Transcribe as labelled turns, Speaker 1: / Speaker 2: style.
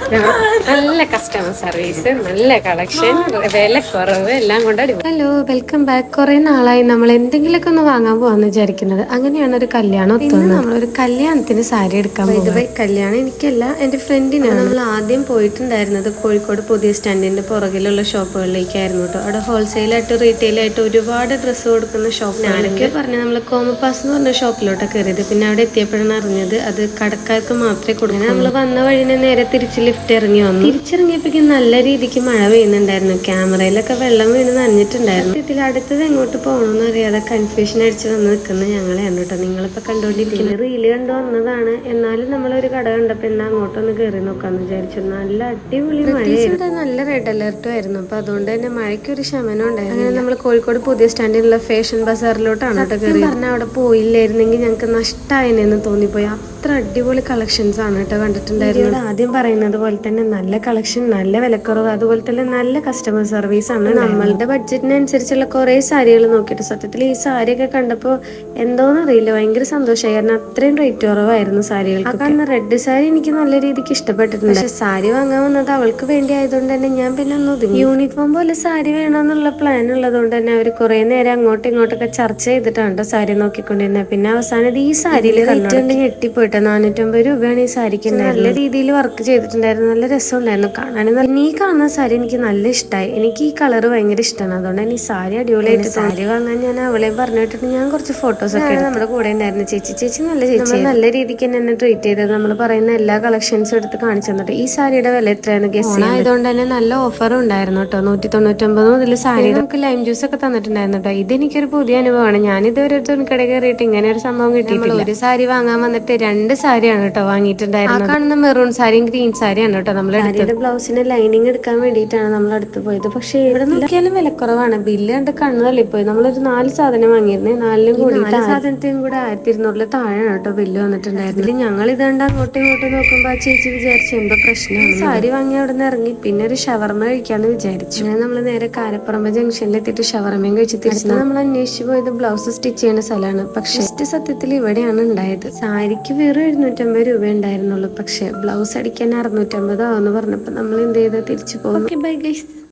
Speaker 1: നല്ല customer service, നല്ല collection, വില കുറവ്, എല്ലാം കൊണ്ട് അടിപൊളി. Hello, welcome back. കുറെ നാളായി നമ്മൾ എന്തെങ്കിലുമൊക്കെ ഒന്ന് വാങ്ങാൻ പോവാന്ന് വിചാരിക്കുന്നത്. അങ്ങനെയാണ് ഒരു കല്യാണം എത്തുന്നത്. നമ്മളൊരു കല്യാണത്തിന് സാരി എടുക്കാൻ പോകുന്നത്. കല്യാണം എനിക്കല്ല, എന്റെ ഫ്രണ്ടിനാണ്. നമ്മൾ ആദ്യം പോയിട്ടുണ്ടായിരുന്നത് കോഴിക്കോട് പുതിയ സ്റ്റാൻഡിന്റെ പുറകിലുള്ള ഷോപ്പുകളിലേക്കായിരുന്നു കേട്ടോ. അവിടെ ഹോൾസെയിലായിട്ട് റീറ്റെയിൽ ആയിട്ട് ഒരുപാട് ഡ്രസ്സ് കൊടുക്കുന്ന ഷോപ്പ്. ആരൊക്കെ പറഞ്ഞു നമ്മൾ കോമപ്പാസ് എന്ന് പറഞ്ഞ ഷോപ്പിലോട്ട് കയറിയത്. പിന്നെ അവിടെ എത്തിയപ്പോഴാണ് അറിഞ്ഞത് അത് കടക്കാർക്ക് മാത്രമേ കൊടുക്കൂ. നമ്മൾ വന്ന വഴിനെ നേരെ തിരിച്ച് ലിഫ്റ്റ് ഇറങ്ങി വന്നു. തിരിച്ചിറങ്ങിയപ്പോഴേക്കും നല്ല രീതിക്ക് മഴ പെയ്യുന്നുണ്ടായിരുന്നു. ക്യാമറയിലൊക്കെ വെള്ളം വീണ് നനഞ്ഞിട്ടുണ്ടായിരുന്നു. ഇതിൽ അടുത്തത് എങ്ങോട്ട് പോകണമെന്ന് അറിയാതെ കൺഫ്യൂഷൻ അടിച്ച് വന്ന് നിൽക്കുന്ന ഞങ്ങളെയാണ് കേട്ടോ നിങ്ങളിപ്പോ കണ്ടോണ്ടിരിക്കുന്നത്. റീല് കണ്ടു വന്നതാണ്. എന്നാലും നമ്മളൊരു കട കണ്ടപ്പോ എന്നാ അങ്ങോട്ടൊന്ന് കയറി നോക്കാന്ന് വിചാരിച്ചു. നല്ല അടിപൊളി മഴയായിരുന്നു. നല്ല റെഡ് അലർട്ടും ആയിരുന്നു. അപ്പൊ അതുകൊണ്ട് തന്നെ മഴയ്ക്ക് ഒരു ശമനം ഉണ്ടായിരുന്നു. അങ്ങനെ നമ്മൾ കോഴിക്കോട് പുതിയ സ്റ്റാൻഡിലുള്ള ഫാഷൻ ബസാറിലോട്ടാണ് കേട്ടോ കയറി. പറഞ്ഞാൽ അവിടെ പോയില്ലായിരുന്നെങ്കിൽ ഞങ്ങൾക്ക് നഷ്ടമായെന്ന് തോന്നിപ്പോയി. അത്ര അടിപൊളി കളക്ഷൻസ് ആണ് കേട്ടോ കണ്ടിട്ടുണ്ടായിരുന്നത്. ആദ്യം പറയുന്നത് പോലെ തന്നെ നല്ല കളക്ഷൻ, നല്ല വിലക്കുറവ്, അതുപോലെ തന്നെ നല്ല കസ്റ്റമർ സർവീസ് ആണ്. നമ്മളുടെ ബഡ്ജറ്റിനനുസരിച്ചുള്ള കുറെ സാരികൾ നോക്കിയിട്ട് സത്യത്തിൽ ഈ സാരിയൊക്കെ കണ്ടപ്പോൾ എന്തോന്ന് അറിയില്ല, ഭയങ്കര സന്തോഷമായി. കാരണം അത്രയും റേറ്റ് കുറവായിരുന്നു സാരികൾക്ക്. കാരണം റെഡ് സാരി എനിക്ക് നല്ല രീതിക്ക് ഇഷ്ടപ്പെട്ടിട്ടുണ്ട്. പക്ഷെ സാരി വാങ്ങാൻ വന്നത് അവൾക്ക് വേണ്ടി ആയതുകൊണ്ട് തന്നെ ഞാൻ പിന്നെ ഒന്ന് ഒതുങ്ങി. യൂണിഫോം പോലെ സാരി വേണമെന്നുള്ള പ്ലാൻ ഉള്ളതുകൊണ്ട് തന്നെ അവർ കുറെ നേരം അങ്ങോട്ടും ഇങ്ങോട്ടൊക്കെ ചർച്ച ചെയ്തിട്ടാണ് സാരി നോക്കിക്കൊണ്ടിരുന്നത്. പിന്നെ അവസാനം ഈ സാരിയിൽ റേറ്റ് ഉണ്ടെങ്കിൽ എട്ടിപ്പോയിട്ട് 450 രൂപയാണ് ഈ സാരിക്ക്. നല്ല രീതിയിൽ വർക്ക് ചെയ്തിട്ടുണ്ടായിരുന്നു. നല്ല രസമുണ്ടായിരുന്നു കാണാൻ. ഈ കാണുന്ന സാരി എനിക്ക് നല്ല ഇഷ്ടമായി. എനിക്ക് ഈ കളർ ഭയങ്കര ഇഷ്ടമാണ്. അതുകൊണ്ട് തന്നെ ഈ സാരി അടിപൊളിയായിട്ട്. സാരി വാങ്ങാൻ ഞാൻ അവളെ പറഞ്ഞിട്ട് ഞാൻ കുറച്ച് ഫോട്ടോസ് ഒക്കെ നമ്മുടെ കൂടെ ഉണ്ടായിരുന്നു. ചേച്ചി നല്ല ചേച്ചി നല്ല രീതിക്ക് തന്നെ ട്രീറ്റ് ചെയ്തത്. നമ്മൾ പറയുന്ന എല്ലാ കളക്ഷൻസും എടുത്ത് കാണിച്ചു തന്നിട്ട്. ഈ സാരിയുടെ വില എത്രയാണ് ഗസ് ആയതുകൊണ്ട് തന്നെ നല്ല ഓഫറും ഉണ്ടായിരുന്നു കേട്ടോ. 199 മുതൽ സാരി. നമുക്ക് ലൈം ജ്യൂസ് ഒക്കെ തന്നിട്ടുണ്ടായിരുന്നു കേട്ടോ. ഇതെനിക്കൊരു പുതിയ അനുഭവമാണ്. ഞാൻ ഇതുവരെ ഒരു തുണിക്കട കയറിയിട്ട് ഇങ്ങനെ ഒരു സംഭവം കിട്ടിയിട്ടില്ല. ഒരു സാരി വാങ്ങാൻ വന്നിട്ട് 2 സാരിയാണ് കേട്ടോ വാങ്ങിയിട്ടുണ്ടായിരുന്നത്. കാണുന്ന മെറൂൺ സാരിയും ഗ്രീൻ സാരിയാണ് കേട്ടോ നമ്മൾ എടുത്തത്. ബ്ലൗസിന് ലൈനിങ് എടുക്കാൻ വേണ്ടിയിട്ടാണ് നമ്മൾ അടുത്ത് പോയത്. പക്ഷേ ഇവിടെ നോക്കിയാലും വിലക്കുറവാണ്. ബില്ല് കണ്ട് കണ്ണു തള്ളിപ്പോയി. നമ്മളൊരു 4 സാധനം വാങ്ങിയിരുന്നേ. 4നും കൂടി സാധനത്തെയും കൂടെ 1200 താഴെയാണ് കേട്ടോ ബില്ല് വന്നിട്ടുണ്ടായിരുന്നില്ല. ഞങ്ങൾ ഇതുകൊണ്ട് അങ്ങോട്ടും ഇങ്ങോട്ടും നോക്കുമ്പോ ആ ചേച്ചി വിചാരിച്ചു എന്തോ പ്രശ്നമാണ്. സാരി വാങ്ങി അവിടെ നിന്ന് ഇറങ്ങി പിന്നെ ഒരു ഷവർമ കഴിക്കാന്ന് വിചാരിച്ചു. അങ്ങനെ നമ്മൾ നേരെ കാരപ്പുറമ്പ് ജംഗ്ഷനിൽ എത്തിയിട്ട് ഷവർമയും കഴിച്ച് തിരിച്ചു നമ്മൾ അന്വേഷിച്ചു പോയത് ബ്ലൗസ് സ്റ്റിച്ച് ചെയ്യുന്ന സ്ഥലമാണ്. പക്ഷെ സത്യത്തിൽ ഇവിടെയാണ് ഉണ്ടായത്. സാരിക്ക് വേറെ 750 രൂപ ഉണ്ടായിരുന്നുള്ളൂ. പക്ഷെ ബ്ലൗസ് അടിക്കാൻ 650 ആവെന്ന് പറഞ്ഞപ്പോ നമ്മൾ എന്ത് ചെയ്ത് തിരിച്ചു പോകുന്നു. Bye guys.